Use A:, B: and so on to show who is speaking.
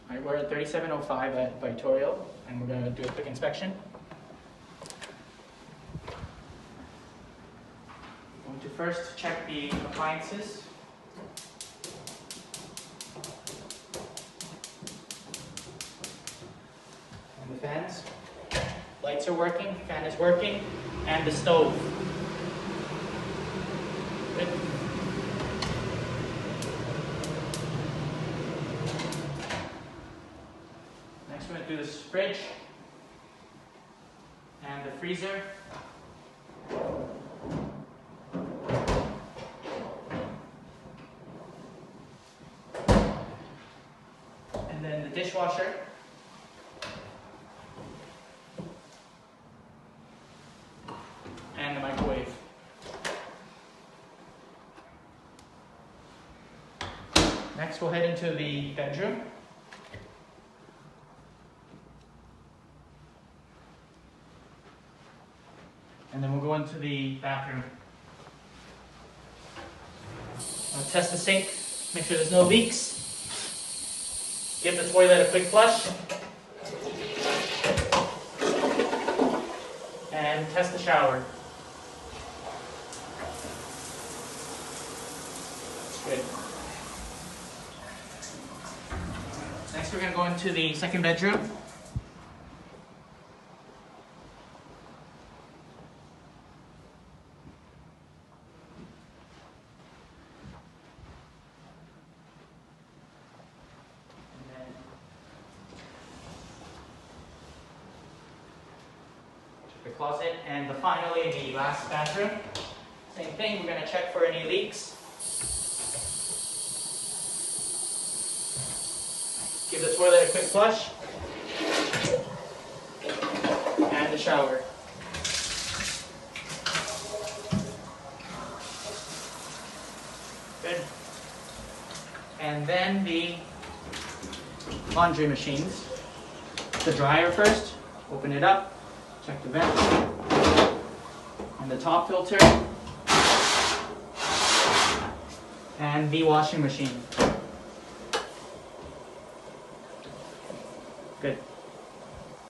A: Alright, we're at 3705 at Vitorial, and we're going to do a quick inspection. I'm going to first check the appliances. And the fans. Lights are working, fan is working, and the stove. Good. Next we're going to do this fridge and the freezer. And then the dishwasher. And the microwave. Next we'll head into the bedroom. And then we'll go into the bathroom. I'll test the sink, make sure there's no leaks. Give the toilet a quick flush. And test the shower. Good. Next we're going to go into the second bedroom. The closet, and finally the last bathroom. Same thing, we're going to check for any leaks. Give the toilet a quick flush. And the shower. Good. And then the laundry machines. The dryer first, open it up. Check the vent and the top filter and the washing machine. Good.